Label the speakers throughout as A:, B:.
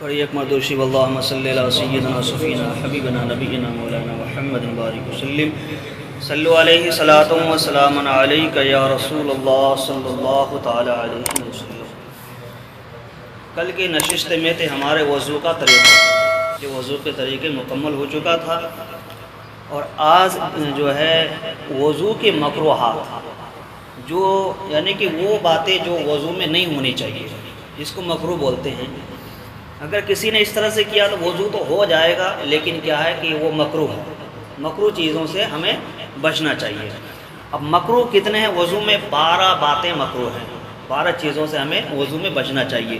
A: اور ایک مردوشی اللہم صلی اللہ سیدنا صفینا حبیبنا نبینا مولانا محمد بارک وسلم صلو علیہ صلاۃ و سلام علیک یا رسول اللہ صلی اللہ تعالی علیہ وسلم۔ کل کی نشست میں تھے ہمارے وضو کا طریقہ، جو وضو کے طریقے مکمل ہو چکا تھا، اور آج جو ہے وضو کے مکروہات، جو یعنی کہ وہ باتیں جو وضو میں نہیں ہونی چاہیے، جس کو مکروہ بولتے ہیں۔ اگر کسی نے اس طرح سے کیا تو وضو تو ہو جائے گا، لیکن کیا ہے کہ وہ مکروہ ہے۔ مکروہ چیزوں سے ہمیں بچنا چاہیے۔ اب مکروہ کتنے ہیں وضو میں؟ 12 باتیں مکروہ ہیں، 12 چیزوں سے ہمیں وضو میں بچنا چاہیے۔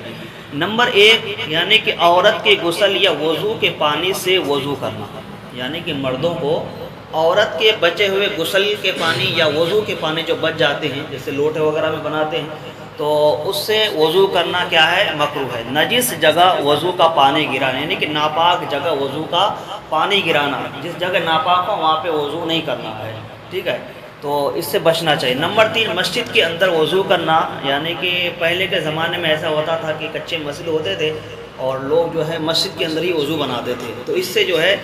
A: نمبر 1 یعنی کہ عورت کے غسل یا وضو کے پانی سے وضو کرنا، یعنی کہ مردوں کو عورت کے بچے ہوئے غسل کے پانی یا وضو کے پانی جو بچ جاتے ہیں، جیسے لوٹے وغیرہ میں بناتے ہیں، تو اس سے وضو کرنا کیا ہے؟ مکروہ ہے۔ نجس جگہ وضو کا پانی گرانا، یعنی کہ ناپاک جگہ وضو کا پانی گرانا، جس جگہ ناپاک ہو وہاں پہ وضو نہیں کرنا ہے، ٹھیک ہے؟ تو اس سے بچنا چاہیے۔ نمبر 3 مسجد کے اندر وضو کرنا، یعنی کہ پہلے کے زمانے میں ایسا ہوتا تھا کہ کچے مسجد ہوتے تھے اور لوگ جو ہے مسجد کے اندر ہی وضو بناتے تھے، تو اس سے جو ہے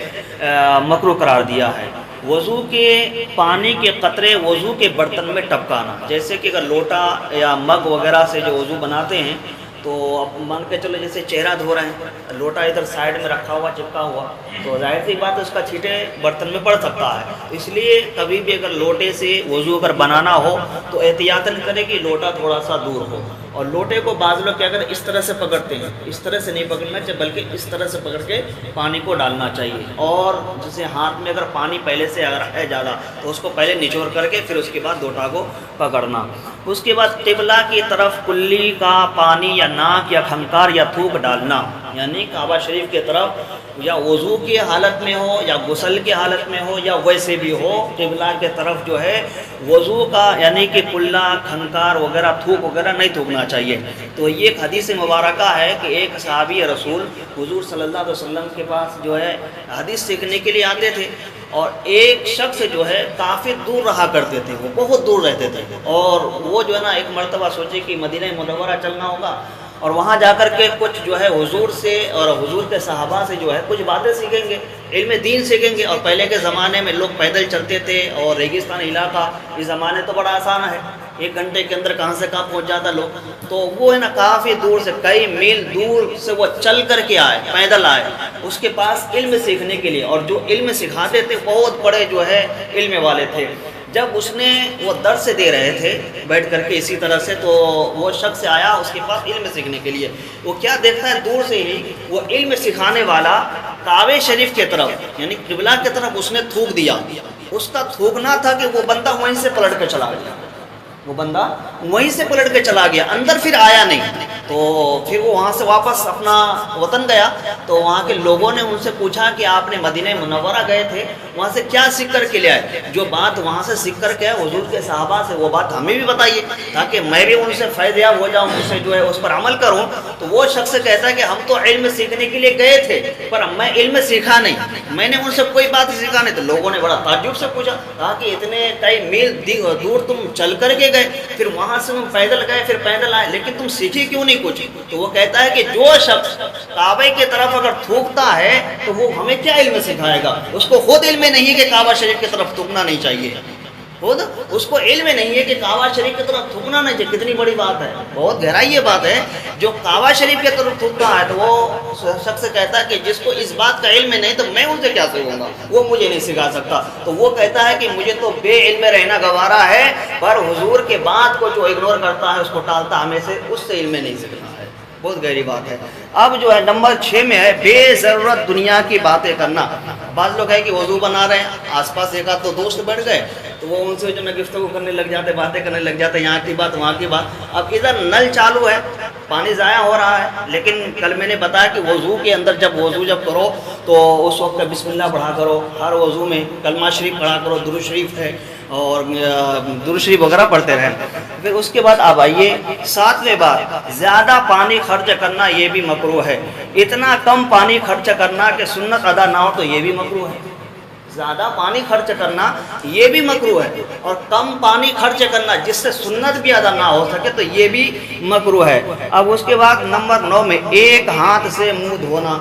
A: مکروہ قرار دیا ہے۔ وضو کے پانی کے قطرے وضو کے برتن میں ٹپکانا، جیسے کہ اگر لوٹا یا مگ وغیرہ سے جو وضو بناتے ہیں، تو اب مان کے چلو جیسے چہرہ دھو رہے ہیں، لوٹا ادھر سائیڈ میں رکھا ہوا چپکا ہوا، تو ظاہر سی بات ہے اس کا چھینٹے برتن میں پڑ سکتا ہے۔ اس لیے کبھی بھی اگر لوٹے سے وضو اگر بنانا ہو تو احتیاطاً کرے کہ لوٹا تھوڑا سا دور ہو، اور لوٹے کو بعض لوگ کیا کرتے اس طرح سے پکڑتے ہیں، اس طرح سے نہیں پکڑنا چاہیے بلکہ اس طرح سے پکڑ کے پانی کو ڈالنا چاہیے۔ اور جیسے ہاتھ میں اگر پانی پہلے سے اگر ہے زیادہ تو اس کو پہلے نچوڑ کر کے پھر اس کے بعد لوٹا کو پکڑنا۔ اس کے بعد قبلہ کی طرف کلی کا پانی یا ناک یا کھنکار یا تھوک ڈالنا، یعنی کعبہ شریف کی طرف یا وضو کی حالت میں ہو یا غسل کی حالت میں ہو یا ویسے بھی ہو، قبلہ کی طرف جو ہے وضو کا یعنی کہ کلہ کھنکار وغیرہ تھوک وغیرہ نہیں تھوکنا چاہیے۔ تو یہ ایک حدیث مبارکہ ہے کہ ایک صحابی رسول حضور صلی اللہ علیہ وسلم کے پاس جو ہے حدیث سیکھنے کے لیے آتے تھے، اور ایک شخص جو ہے کافی دور رہا کرتے تھے، وہ بہت دور رہتے تھے، اور وہ جو ہے نا ایک مرتبہ سوچے کہ مدینہ منورہ چلنا ہوگا اور وہاں جا کر کے کچھ جو ہے حضور سے اور حضور کے صحابہ سے جو ہے کچھ باتیں سیکھیں گے، علم دین سیکھیں گے۔ اور پہلے کے زمانے میں لوگ پیدل چلتے تھے اور ریگستان علاقہ، اس زمانے تو بڑا آسان ہے، 1 گھنٹے کے اندر کہاں سے کہاں پہنچ جاتا لوگ، تو وہ ہے نا کافی دور سے کئی میل دور سے وہ چل کر کے آئے، پیدل آئے اس کے پاس علم سیکھنے کے لیے، اور جو علم سکھاتے تھے بہت بڑے جو ہے علم والے تھے۔ جب اس نے وہ درس دے رہے تھے بیٹھ کر کے اسی طرح سے، تو وہ شخص آیا اس کے پاس علم سیکھنے کے لیے، وہ کیا دیکھتا ہے دور سے ہی وہ علم سکھانے والا کعبہ شریف کی طرف یعنی قبلہ کی طرف اس نے تھوک دیا۔ اس کا تھوکنا تھا کہ وہ بندہ وہیں سے پلٹ کے چلا گیا، وہ بندہ وہیں سے پلٹ کے چلا گیا، اندر پھر آیا نہیں۔ تو پھر وہ وہاں سے واپس اپنا وطن گیا، تو وہاں کے لوگوں نے ان سے پوچھا کہ آپ نے مدینہ منورہ گئے تھے، وہاں سے کیا سیکھ کر کے لے آئے؟ جو بات وہاں سے سیکھ کر کے حضور کے صحابہ سے وہ بات ہمیں بھی بتائیے تاکہ میں بھی ان سے فائدہ یاب ہو جاؤں، ان سے جو ہے اس پر عمل کروں۔ تو وہ شخص کہتا ہے کہ ہم تو علم سیکھنے کے لیے گئے تھے پر میں علم سیکھا نہیں، میں نے ان سے کوئی بات سیکھا نہیں۔ تو لوگوں نے بڑا تعجب سے پوچھا، کہا کہ اتنے کئی میل دور تم چل کر کے گئے، پھر وہاں سے تم پیدل گئے، پھر پیدل آئے، لیکن تم سیکھے کیوں نہیں کچھ؟ تو وہ کہتا ہے کہ جو شخص کعبہ کی طرف اگر تھوکتا ہے تو وہ ہمیں کیا علم سکھائے گا؟ اس کو خود علم نہیں ہے کہ کعبہ شریف کی طرف تھوکنا نہیں چاہیے، خود اس کو علم نہیں ہے کہ کعبہ شریف کی طرف تھوکنا نہیں چاہیے۔ کتنی بڑی بات ہے، بہت گہرائی یہ بات ہے۔ جو کعبہ شریف کی طرف تھوکتا ہے تو وہ شخص کہتا ہے کہ جس کو اس بات کا علم نہیں تو میں ان سے کیا سیکھوں گا، وہ مجھے نہیں سکھا سکتا۔ تو وہ کہتا ہے کہ مجھے تو بے علم رہنا گوارا ہے، پر حضور کے بات کو جو اگنور کرتا ہے، اس کو ٹالتا ہمیں سے، اس سے علم نہیں سیکھنا ہے۔ بہت گہری بات ہے۔ اب جو ہے نمبر 6 میں ہے بے ضرورت دنیا کی باتیں کرنا۔ بعض لوگ ہے کہ وضو بنا رہے ہیں، آس پاس ایک آدھ تو دوست بیٹھ گئے تو وہ ان سے جو گفتگو کرنے لگ جاتے، باتیں کرنے لگ جاتے، یہاں کی بات وہاں کی بات۔ اب ادھر نل چالو ہے، پانی ضائع ہو رہا ہے، لیکن کل میں نے بتایا کہ وضو کے اندر جب وضو کرو تو اس وقت بسم اللہ پڑھا کرو، ہر وضو میں کلمہ شریف پڑھا کرو، درود شریف ہے اور درود شریف وغیرہ پڑھتے رہیں۔ پھر اس کے بعد اب آئیے 7ویں بات، زیادہ پانی خرچ کرنا یہ بھی مکروہ ہے۔ اتنا کم پانی خرچ کرنا کہ سنت ادا نہ ہو تو یہ بھی مکروہ ہے۔ زیادہ پانی خرچ کرنا یہ بھی مکروہ ہے، اور کم پانی خرچ کرنا جس سے سنت بھی ادا نہ ہو سکے تو یہ بھی مکروہ ہے۔ اب اس کے بعد نمبر 9 میں ایک ہاتھ سے منہ دھونا۔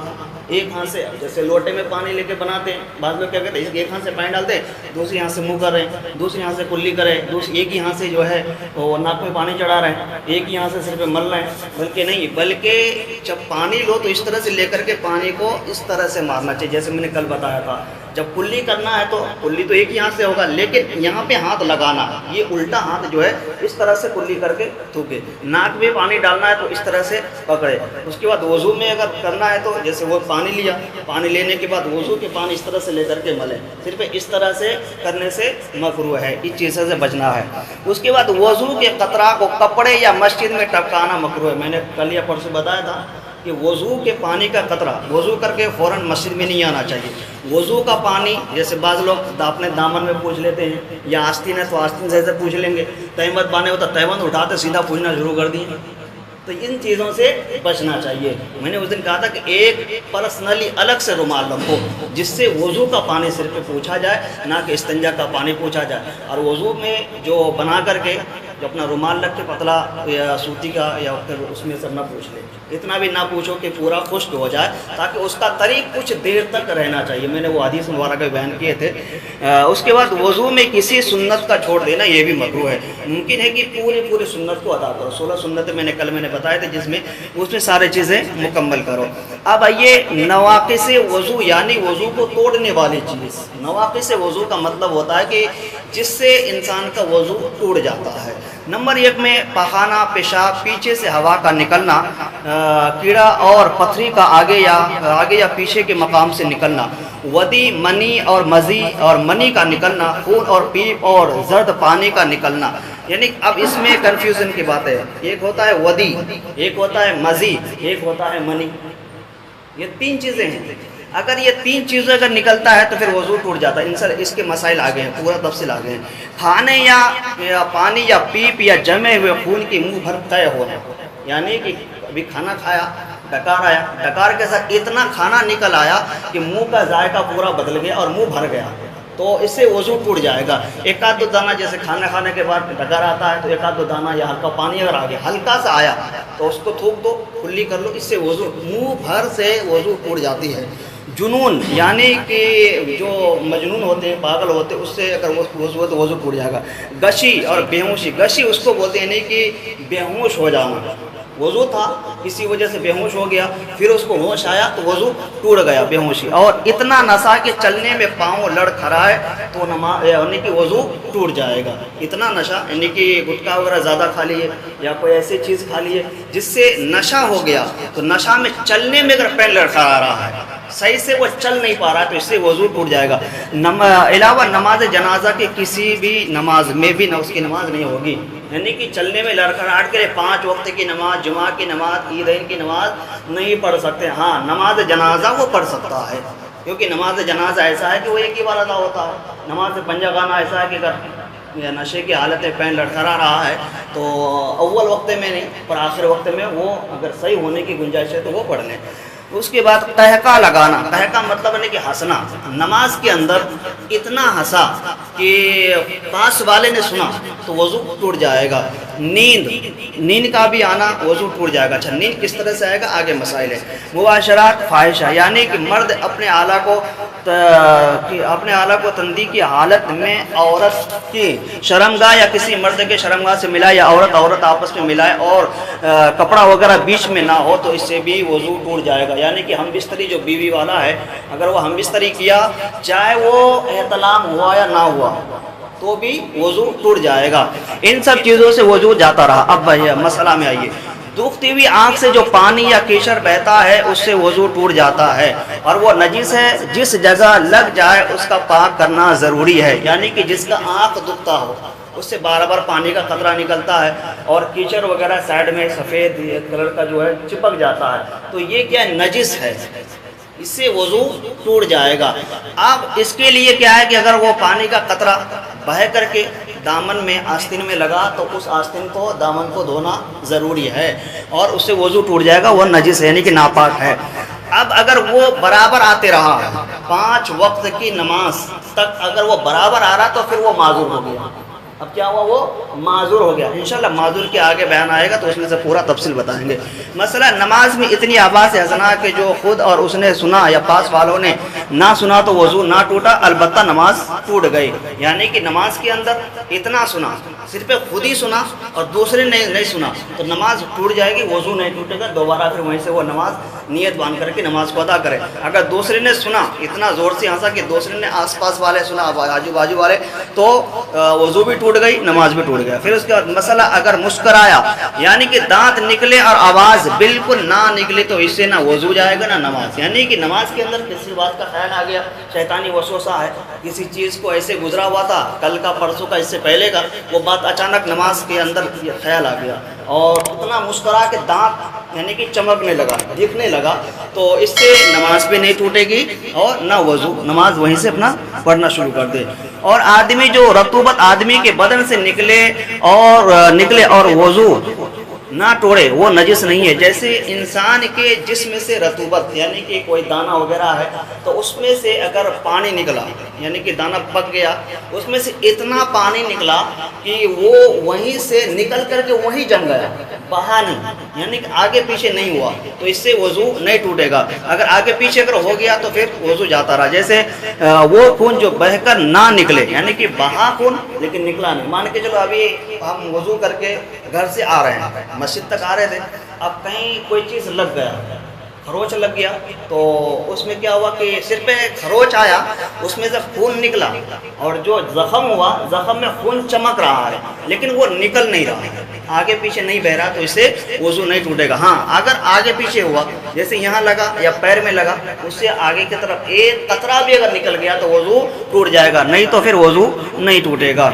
A: ایک ہاتھ سے، جیسے لوٹے میں پانی لے کے بناتے ہیں، بعض لوگ کیا کہتے ہیں ایک ہاتھ سے پانی ڈالتے ہیں، دوسری ہاتھ سے منہ کر رہے ہیں، دوسری ہاتھ سے کلی کر رہے ہیں، ایک ہی ہاتھ سے جو ہے وہ ناک میں پانی چڑھا رہے ہیں، ایک ہی ہاتھ سے سر پہ مل رہے ہیں۔ بلکہ نہیں، بلکہ جب پانی لو تو اس طرح سے لے کر کے پانی کو اس طرح سے مارنا چاہیے، جیسے میں نے کل بتایا تھا۔ جب کلی کرنا ہے تو کلی تو ایک ہی ہاتھ سے ہوگا، لیکن یہاں پہ ہاتھ لگانا، یہ الٹا ہاتھ جو ہے اس طرح سے کلی کر کے تھوکے۔ ناک میں پانی ڈالنا ہے تو اس طرح سے پکڑے۔ اس کے بعد وضو میں اگر کرنا ہے تو جیسے وہ پانی لیا، پانی لینے کے بعد وضو کے پانی اس طرح سے لے کر کے ملے، صرف اس طرح سے کرنے سے مکروہ ہے، اس چیزوں سے بچنا ہے۔ اس کے بعد وضو کے قطرہ کو کپڑے یا مسجد میں ٹپکانا مکروہ ہے۔ میں نے کل یا پرسوں بتایا تھا کہ وضو کے پانی کا قطرہ وضو کر کے فوراً مسجد میں نہیں آنا چاہیے۔ وضو کا پانی، جیسے بعض لوگ اپنے دامن میں پوچھ لیتے ہیں، یا آستین ہے تو آستین سے پوچھ لیں گے، تہمت باندھے ہوتا تہمت اٹھاتے سیدھا پوچھنا شروع کر دیں، تو ان چیزوں سے بچنا چاہیے۔ میں نے اس دن کہا تھا کہ ایک پرسنلی الگ سے رومال رکھو جس سے وضو کا پانی صرف پوچھا جائے، نہ کہ استنجا کا پانی پوچھا جائے۔ اور وضو میں جو بنا کر کے جو اپنا رومال رکھ کے پتلا یا سوتی کا یا پھر اس میں سے نہ پوچھ لے، اتنا بھی نہ پوچھو کہ پورا خشک ہو جائے، تاکہ اس کا طریق کچھ دیر تک رہنا چاہیے۔ میں نے وہ حدیث مبارکہ بیان کیے تھے۔ اس کے بعد وضو میں کسی سنت کا چھوڑ دینا یہ بھی مکروہ ہے۔ ممکن ہے کہ پوری سنت کو ادا کرو، 16 سنتیں میں نے بتائے تھے، جس میں اس میں سارے چیزیں مکمل کرو۔ اب آئیے نواقص وضو، یعنی وضو کو توڑنے والی چیز۔ نواقص وضو کا مطلب ہوتا ہے کہ جس سے انسان کا وضو ٹوٹ جاتا ہے۔ نمبر 1 میں پخانہ، پیشاب، پیچھے سے ہوا کا نکلنا، کیڑا اور پتھری کا آگے یا پیچھے کے مقام سے نکلنا، ودی، منی اور مزی اور منی کا نکلنا، خون اور پیپ اور زرد پانی کا نکلنا۔ یعنی اب اس میں کنفیوژن کی بات ہے، ایک ہوتا ہے ودی، ایک ہوتا ہے مزی، ایک ہوتا ہے منی۔ یہ 3 چیزیں ہیں، اگر یہ 3 چیزیں اگر نکلتا ہے تو پھر وضو ٹوٹ جاتا ہے۔ اس کے مسائل آگے ہیں، پورا تفصیل آگے ہیں۔ کھانے یا پانی یا پیپ یا جمے ہوئے خون کی منہ بھر طے ہونا، یعنی کہ ابھی کھانا کھایا، ڈکار آیا، ڈکار کے ساتھ اتنا کھانا نکل آیا کہ منہ کا ذائقہ پورا بدل گیا اور منہ بھر گیا، تو اس سے وضو ٹوٹ جائے گا۔ ایک آدھ دو دانہ، جیسے کھانا کھانے کے بعد ڈکار آتا ہے تو ایک آدھ دو دانہ یا ہلکا پانی اگر آ گیا، ہلکا سا آیا تو اس کو تھوک دو، کلی کر لو، اس سے وضو، منہ بھر سے وضو ٹوٹ جاتی ہے۔ جنون، یعنی کہ جو مجنون ہوتے ہیں، پاگل ہوتے ہیں، اس سے اگر وضو ہو تو وضو ٹوٹ جائے گا۔ گشی اور بے ہوشی، گشی اس کو بولتے ہیں، یعنی کہ بے ہوش ہو جانا، وضو تھا کسی وجہ سے بے ہوش ہو گیا، پھر اس کو ہوش آیا تو وضو ٹوٹ گیا، بے ہوشی۔ اور اتنا نشہ کہ چلنے میں پاؤں لڑ کھڑائے تو یعنی کہ وضو ٹوٹ جائے گا۔ اتنا نشہ، یعنی کہ گٹکا وغیرہ زیادہ کھا لیے یا کوئی ایسی چیز کھا لیے جس سے نشہ ہو گیا، تو نشہ میں چلنے میں اگر پیر لڑکھڑا رہا ہے، صحیح سے وہ چل نہیں پا رہا ہے، تو اس سے وضو ٹوٹ جائے گا۔ علاوہ نماز جنازہ کے کسی بھی نماز میں بھی اس کی نماز نہیں ہوگی، یعنی کہ چلنے میں لڑکھڑاہٹ کے 5 وقت کی نماز، جمعہ کی نماز، عیدین کی نماز نہیں پڑھ سکتے۔ ہاں، نماز جنازہ وہ پڑھ سکتا ہے، کیونکہ نماز جنازہ ایسا ہے کہ وہ ایک ہی بار ادا ہوتا ہے۔ نماز پنجہ گانا ایسا ہے کہ اگر نشے کی حالت میں پین لڑکھڑا رہا ہے تو اول وقت میں نہیں، پر آخر وقت میں وہ اگر صحیح ہونے کی گنجائش ہے تو وہ پڑھ لیں۔ اس کے بعد قہقہ لگانا، قہقہ مطلب ہے کہ ہنسنا۔ نماز کے اندر اتنا ہنسا کہ پاس والے نے سنا تو وضو ٹوٹ جائے گا۔ نیند کا بھی آنا، وضو ٹوٹ جائے گا۔ اچھا، نیند کس طرح سے آئے گا، آگے مسائل ہے۔ مباشرات فاحشہ، یعنی کہ مرد اپنے اعلیٰ کو تندی کی حالت میں عورت کی شرمگاہ یا کسی مرد کے شرمگاہ سے ملائے، یا عورت آپس میں ملائے اور کپڑا وغیرہ بیچ میں نہ ہو تو اس سے بھی وضو ٹوٹ جائے گا۔ یعنی کہ ہم بستری جو بیوی والا ہے، اگر وہ ہم بستری کیا، چاہے وہ احتلام ہوا یا نہ ہوا، تو بھی وضو ٹوٹ جائے گا۔ ان سب چیزوں سے وضو جاتا رہا۔ اب مسئلہ میں آئیے، دکھتی ہوئی آنکھ سے جو پانی یا کیچڑ بہتا ہے اس سے وضو ٹوٹ جاتا ہے، اور وہ نجس ہے، جس جگہ لگ جائے اس کا پاک کرنا ضروری ہے۔ یعنی کہ جس کا آنکھ دکھتا ہو، اس سے بار بار پانی کا قطرہ نکلتا ہے اور کیچڑ وغیرہ سائڈ میں سفید کلر کا جو ہے چپک جاتا ہے، تو یہ کیا نجس ہے، اس سے وضو ٹوٹ جائے گا۔ اب اس کے لیے کیا ہے کہ اگر وہ پانی کا قطرہ بہہ کر کے دامن میں آستین میں لگا تو اس آستین کو، دامن کو دھونا ضروری ہے، اور اس سے وضو ٹوٹ جائے گا، وہ نجس ہے، یعنی کہ ناپاک ہے۔ اب اگر وہ برابر آتے رہا، 5 وقت کی نماز تک اگر وہ برابر آ رہا تو پھر وہ معذور ہو گیا. اب کیا ہوا؟ وہ معذور ہو گیا. انشاءاللہ معذور کے آگے بیان آئے گا تو اس میں سے پورا تفصیل بتائیں گے. مسئلہ نماز میں اتنی آواز ہنسنا کہ جو خود اور اس نے سنا یا پاس والوں نے نہ سنا تو وضو نہ ٹوٹا، البتہ نماز ٹوٹ گئی. یعنی کہ نماز کے اندر اتنا سنا، صرف خود ہی سنا اور دوسرے نے نہیں سنا تو نماز ٹوٹ جائے گی، وضو نہیں ٹوٹے گا. دوبارہ پھر وہیں سے وہ نماز نیت باندھ کر کے نماز کو ادا کرے. اگر دوسرے نے سنا، اتنا زور سے ہنسا کہ دوسرے نے آس پاس والے سنا، آجو باجو والے، تو وضو بھی ٹوٹ گئی، نماز بھی ٹوٹ گیا. پھر اس کے بعد مسئلہ اگر مسکرایا یعنی کہ دانت نکلے اور آواز بالکل نہ نکلے تو اس سے نہ وضو جائے گا نہ نماز. یعنی کہ نماز کے اندر کسی بات کا خیال آ گیا، شیطانی وسوسہ ہے، کسی چیز کو ایسے گزرا ہوا تھا کل کا پرسوں کا اس سے پہلے کا، وہ بات اچانک نماز کے اندر یہ خیال آ گیا اور اتنا مسکرا کہ دانت یعنی کہ چمکنے لگا، دکھنے لگا، تو اس سے نماز بھی نہیں ٹوٹے گی اور نہ وضو. نماز وہیں سے اپنا پڑھنا شروع کر دے. اور آدمی جو رطوبت آدمی کے بدن سے نکلے اور وضو نہ توڑے وہ نجس نہیں ہے. جیسے انسان کے جسم سے رطوبت یعنی کہ کوئی دانہ وغیرہ ہے تو اس میں سے اگر پانی نکلا یعنی کہ دانہ پک گیا، اس میں سے اتنا پانی نکلا کہ وہ وہیں سے نکل کر کے وہیں جم گیا، بہا نہیں، یعنی کہ آگے پیچھے نہیں ہوا، تو اس سے وضو نہیں ٹوٹے گا. اگر آگے پیچھے اگر ہو گیا تو پھر وضو جاتا رہا. جیسے وہ خون جو بہہ کر نہ نکلے یعنی کہ بہا خون لیکن نکلا نہیں. مان کے چلو ابھی ہم وضو کر کے گھر سے آ رہے ہیں، مسجد تک آ رہے تھے، اب کہیں کوئی چیز لگ گیا، خروچ لگ گیا، تو اس میں کیا ہوا کہ صرف خروچ آیا، اس میں سے خون نکلا اور جو زخم ہوا، زخم میں خون چمک رہا ہے لیکن وہ نکل نہیں رہا، آگے پیچھے نہیں بہ رہا، تو اس سے وضو نہیں ٹوٹے گا. ہاں اگر آگے پیچھے ہوا، جیسے یہاں لگا یا پیر میں لگا، اس سے آگے کی طرف ایک قطرہ بھی اگر نکل گیا تو وضو ٹوٹ جائے گا، نہیں تو پھر وضو نہیں ٹوٹے گا.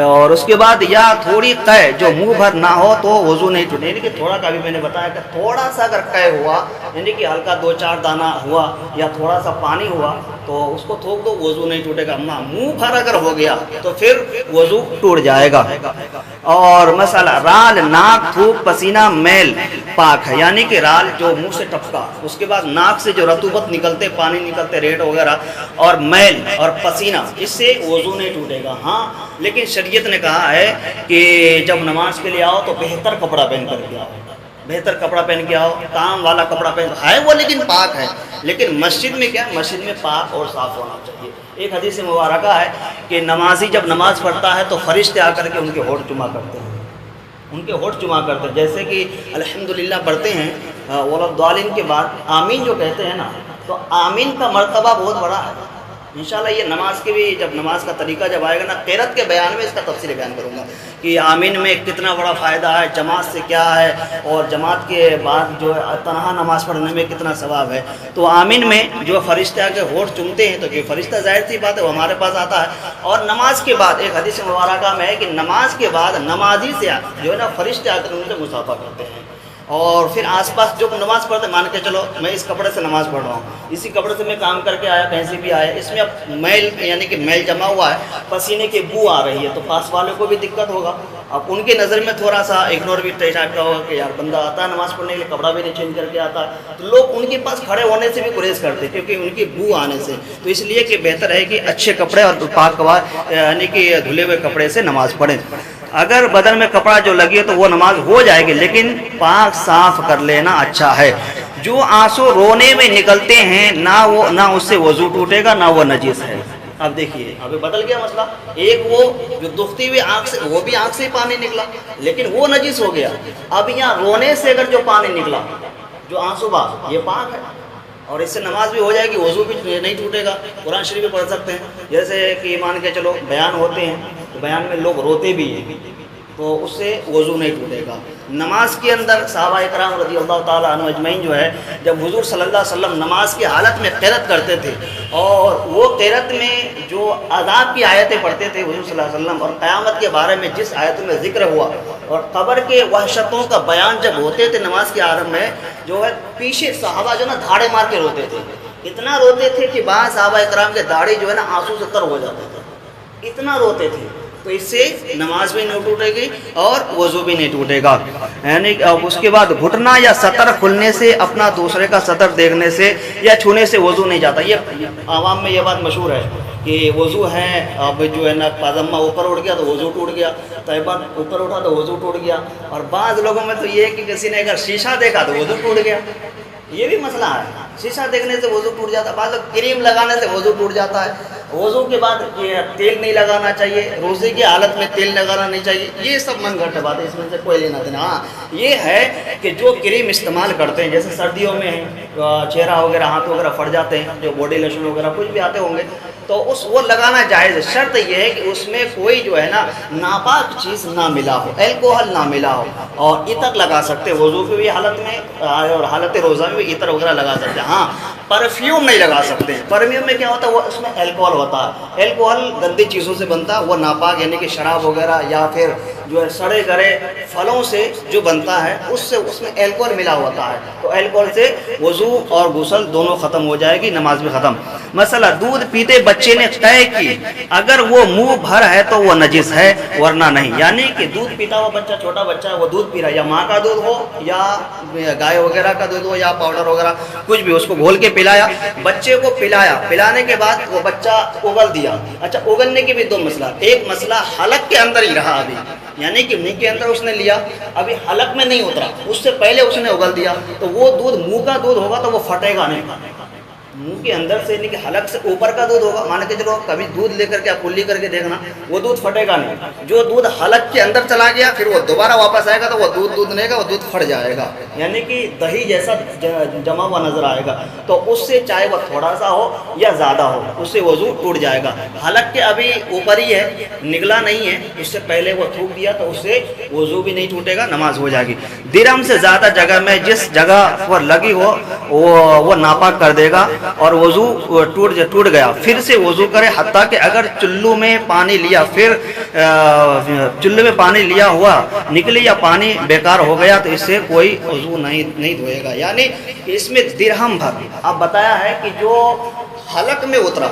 A: اور اس کے بعد یا تھوڑی قے جو منہ بھر نہ ہو تو وضو نہیں ٹوٹے. یعنی کہ تھوڑا کا بھی میں نے بتایا کہ تھوڑا سا اگر قے ہوا یعنی کہ ہلکا 2-4 دانہ ہوا یا تھوڑا سا پانی ہوا تو اس کو تھوک دو، وضو نہیں ٹوٹے گا. منہ بھر اگر ہو گیا تو پھر وضو ٹوٹ جائے گا. اور مسئلہ رال، ناک، تھوک، پسینہ، میل پاک ہے. یعنی کہ رال جو منہ سے ٹپکا، اس کے بعد ناک سے جو رطوبت نکلتے، پانی نکلتے، ریٹ وغیرہ، اور میل اور پسینہ، اس سے وضو نہیں ٹوٹے گا. ہاں لیکن شریعت نے کہا ہے کہ جب نماز کے لیے آؤ تو بہتر کپڑا پہن کر کے آؤ، بہتر کپڑا پہن کے آؤ، کام والا کپڑا پہن ہے وہ لیکن پاک ہے. لیکن مسجد میں کیا؟ مسجد میں پاک اور صاف ہونا چاہیے. ایک حدیث مبارکہ ہے کہ نمازی جب نماز پڑھتا ہے تو فرشتے آ کر کے ان کے ہونٹ چما کرتے ہیں، ان کے ہونٹ چما کرتے ہیں. جیسے کہ الحمدللہ پڑھتے ہیں وللضالین کے بعد آمین جو کہتے ہیں نا، تو آمین کا مرتبہ بہت بڑا ہے. انشاءاللہ یہ نماز کے بھی جب نماز کا طریقہ جب آئے گا نا، قرات کے بیان میں اس کا تفصیل بیان کروں گا کہ آمین میں کتنا بڑا فائدہ ہے، جماعت سے کیا ہے، اور جماعت کے بعد جو تنہا نماز پڑھنے میں کتنا ثواب ہے. تو آمین میں جو فرشتے آ کے ہونٹ چومتے ہیں تو یہ فرشتہ ظاہر سی بات ہے وہ ہمارے پاس آتا ہے. اور نماز کے بعد ایک حدیث مبارکہ میں ہے کہ نماز کے بعد نمازی سے جو ہے نا فرشتے آ کر ان سے مصافحہ کرتے ہیں. اور پھر آس پاس جو نماز پڑھتے، مان کے چلو میں اس کپڑے سے نماز پڑھ رہا ہوں، اسی کپڑے سے میں کام کر کے آیا، کہیں سے بھی آیا، اس میں اب میل یعنی کہ میل جمع ہوا ہے، پسینے کی بو آ رہی ہے، تو پاس والوں کو بھی دقت ہوگا. اب ان کی نظر میں تھوڑا سا اگنور بھی ٹائپ کا ہوگا کہ یار بندہ آتا ہے نماز پڑھنے کے لیے، کپڑا بھی نہیں چینج کر کے آتا ہے، تو لوگ ان کے پاس کھڑے ہونے سے بھی گریز کرتے کیونکہ ان کی بو آنے سے. تو اس لیے کہ بہتر ہے کہ اچھے کپڑے اور پاک یعنی کہ دھلے ہوئے کپڑے سے نماز پڑھیں. اگر بدن میں کپڑا جو لگے تو وہ نماز ہو جائے گی لیکن پاک صاف کر لینا اچھا ہے. جو آنسو رونے میں نکلتے ہیں نہ اس سے وضو ٹوٹے گا نہ وہ نجس ہے. اب دیکھیے ابھی بدل گیا مسئلہ. ایک وہ جو دکھتی ہوئی آنکھ سے، وہ بھی آنکھ سے ہی پانی نکلا لیکن وہ نجس ہو گیا. اب یہاں رونے سے اگر جو پانی نکلا جو آنسو باز، یہ پاک ہے اور اس سے نماز بھی ہو جائے گی، وضو بھی نہیں ٹوٹے گا. قرآن شریف بھی پڑھ سکتے ہیں. جیسے کہ مان کے چلو بیان ہوتے ہیں تو بیان میں لوگ روتے بھی ہیں تو اس سے وضو نہیں ٹوٹے گا. نماز کے اندر صحابہ اکرام رضی اللہ تعالیٰ عنہ اجمعین جو ہے، جب حضور صلی اللہ علیہ وسلم نماز کی حالت میں قرات کرتے تھے اور وہ قرات میں جو عذاب کی آیتیں پڑھتے تھے حضور صلی اللہ علیہ وسلم، اور قیامت کے بارے میں جس آیتوں میں ذکر ہوا اور قبر کے وحشتوں کا بیان جب ہوتے تھے نماز کے عالم میں، جو ہے پیچھے صحابہ جو نا دھاڑے مار کے روتے تھے. اتنا روتے تھے کہ بعض صحابہ اکرام کے داڑھی جو ہے نا آنسو سے تر ہو جاتے تھے، اتنا روتے تھے. تو اس سے نماز بھی نہیں ٹوٹے گی اور وضو بھی نہیں ٹوٹے گا. یعنی اس کے بعد گھٹنا یا سطر کھلنے سے، اپنا دوسرے کا سطر دیکھنے سے یا چھونے سے وضو نہیں جاتا. یہ عوام میں یہ بات مشہور ہے کہ وضو ہے، اب جو ہے نا پاجامہ اوپر اٹھ گیا تو وضو ٹوٹ گیا، طیبہ اوپر اٹھا تو وضو ٹوٹ گیا، اور بعض لوگوں میں تو یہ ہے کہ کسی نے اگر شیشہ دیکھا تو وضو ٹوٹ گیا، یہ بھی مسئلہ ہے، شیشہ دیکھنے سے وضو ٹوٹ جاتا ہے، بعض لوگ کریم لگانے سے وضو ٹوٹ جاتا ہے، وضو کے بعد تیل نہیں لگانا چاہیے، روزے کی حالت میں تیل لگانا نہیں چاہیے، یہ سب من گھٹ بات ہے، اس میں سے کوئی لینا دینا۔ ہاں یہ ہے کہ جو کریم استعمال کرتے ہیں، جیسے سردیوں میں چہرہ وغیرہ ہاتھ وغیرہ پھٹ جاتے ہیں، جو باڈی لوشن وغیرہ کچھ بھی آتے ہوں گے تو وہ لگانا جائز ہے، شرط یہ ہے کہ اس میں کوئی جو ہے نا ناپاک چیز نہ ملا ہو، الکوہل نہ ملا ہو، اور عطر لگا سکتے ہیں وضو کی بھی حالت میں اور حالت روزہ میں بھی عطر وغیرہ لگا سکتے ہیں۔ ہاں پرفیوم نہیں لگا سکتے، پرفیوم میں کیا ہوتا ہے، وہ اس میں الکوہل ہوتا ہے، الکوہل گندی چیزوں سے بنتا ہے، وہ ناپاک یعنی کہ شراب وغیرہ یا پھر جو ہے سڑے گلے پھلوں سے جو بنتا ہے اس میں الکوہل ملا ہوتا ہے، تو الکوہل سے وضو اور غسل دونوں ختم ہو جائے گی، نماز بھی ختم۔ مسئلہ دودھ پیتے بچے نے طے کی اگر وہ منہ بھر ہے تو وہ نجس ہے ورنہ نہیں، یعنی کہ دودھ پیتا ہوا بچہ، چھوٹا بچہ ہے، وہ دودھ پی رہا ہے، یا ماں کا دودھ ہو یا گائے وغیرہ کا دودھ ہو یا پاؤڈر وغیرہ کچھ بھی، اس کو گھول کے پلایا، بچے کو پلایا، پلانے کے بعد وہ بچہ اگل دیا۔ اچھا اگلنے کے بھی دو مسئلہ، ایک مسئلہ حلق کے اندر ہی رہا ابھی، یعنی کہ منہ کے اندر اس نے لیا، ابھی حلق میں نہیں اترا، اس سے پہلے اس نے اگل دیا، تو وہ دودھ منہ کا دودھ ہوگا تو وہ پھٹے گا نہیں، منہ کے اندر سے نہیں کہ حلق سے اوپر کا دودھ ہوگا، مان کے چلو کبھی دودھ لے کر کے آپ کلی کر کے دیکھنا، وہ دودھ پھٹے گا نہیں، جو دودھ حلق کے اندر چلا گیا پھر وہ دوبارہ واپس آئے گا تو وہ دودھ نہیں گا، وہ دودھ پھٹ جائے گا، یعنی کہ دہی جیسا جمع ہوا نظر آئے گا، تو اس سے چاہے وہ تھوڑا سا ہو یا زیادہ ہو اس سے وضو ٹوٹ جائے گا۔ حلق کے ابھی اوپر ہی ہے، نگلا نہیں ہے، اس سے پہلے وہ تھوک دیا تو اس سے وضو بھی نہیں ٹوٹے گا، نماز ہو جائے گی۔ درہم سے زیادہ جگہ میں جس جگہ پر لگی ہو وہ ناپاک کر دے گا اور وضو ٹوٹ گیا، پھر سے وضو کرے، حتیٰ کہ اگر چلو میں پانی لیا پھر چلو میں پانی لیا ہوا نکلے یا پانی بیکار ہو گیا تو اس سے کوئی وضو نہیں دھوئے گا، یعنی اس میں درہم بھر اب بتایا ہے کہ جو حلق میں اترا،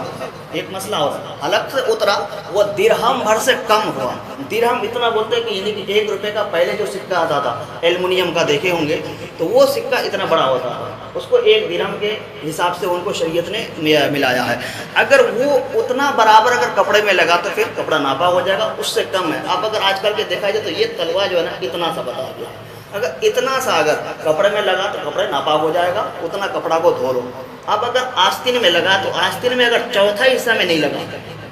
A: ایک مسئلہ ہو حلق سے اترا وہ درہم بھر سے کم ہوا، درہم اتنا بولتے ہیں کہ یعنی کہ 1 روپے کا پہلے جو سکہ آتا تھا ایلومینیم کا دیکھے ہوں گے تو وہ سکہ اتنا بڑا ہوتا تھا، اس کو 1 درہم کے حساب سے ان کو شریعت نے ملایا ہے، اگر وہ اتنا برابر اگر کپڑے میں لگا تو پھر کپڑا ناپا ہو جائے گا، اس سے کم ہے۔ اب اگر آج کل کے دیکھا جائے تو یہ تلوا جو ہے نا اتنا سا بتا دیا، اگر اتنا سا اگر کپڑے میں لگا تو کپڑے ناپا ہو جائے گا، اتنا کپڑا کو دھو لو۔ اب اگر آستین میں لگا تو آستین میں اگر چوتھائی حصہ میں نہیں لگا،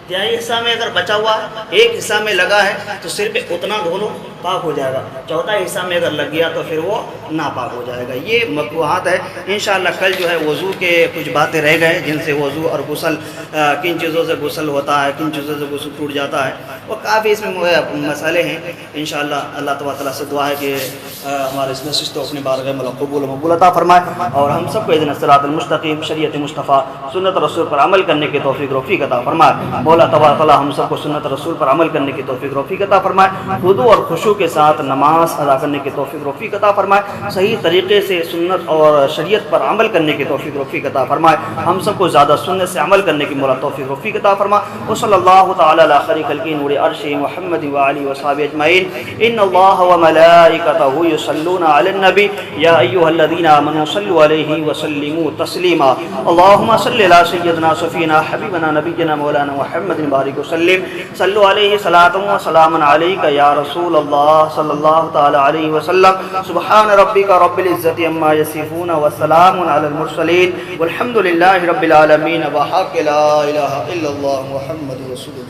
A: تہائی حصہ میں اگر بچا ہوا ہے، ایک حصہ میں لگا ہے تو صرف اتنا دھو لو، پاک ہو جائے گا، چوتھا حصہ میں اگر لگ گیا تو پھر وہ ناپاک ہو جائے گا۔ یہ مکروہات ہے۔ انشاءاللہ کل جو ہے وضو کے کچھ باتیں رہ گئے جن سے وضو اور غسل، کن چیزوں سے غسل ہوتا ہے، کن چیزوں سے غسل ٹوٹ جاتا ہے، وہ کافی اس میں مسئلے ہیں۔ انشاءاللہ اللہ تبارک تعالیٰ سے دعا ہے کہ ہمارے اس نشست کو اپنی بارگاہ میں قبول و مقبول عطا فرمائے، اور ہم سب کو اہدنا الصراط المستقیم، شریعت مصطفیٰ سنت رسول پر عمل کرنے کی توفیق رفیق عطا فرمائے۔ مولا تبارک تعالیٰ ہم سب کو سنت رسول پر عمل کرنے کی توفیق رفیق عطا فرمائے، خضوع اور خشوع کے ساتھ نماز ادا کرنے کی توفیق رفیق عطا فرمائے، صحیح طریقے سے سنت اور شریعت پر عمل کرنے کی توفیق رفیق عطا فرمائے، ہم سب کو زیادہ سنت سے عمل کرنے کی مولا توفیق رفیق عطا فرمائے۔ وصلی اللہ تعالی علی خیر خلقہ نور عرش محمد وآلہ وصحبہ اجمعین۔ ان اللہ وملائکتہ یصلون علی النبی یا ایھا الذین آمنوا صلوا علیہ وسلموا تسلیما۔ اللهم صل علی سیدنا شفیعنا حبیبنا نبینا مولانا محمد بارک وسلم، صلوا علیہ صلاۃ و سلام علیک یا رسول اللہ صلی اللہ تعالی علیہ وسلم۔ سبحان ربک رب العزۃ عما یصفون وسلام علی المرسلین والحمد للہ رب العالمین۔ وحق لا الہ الا اللہ محمد رسول اللہ۔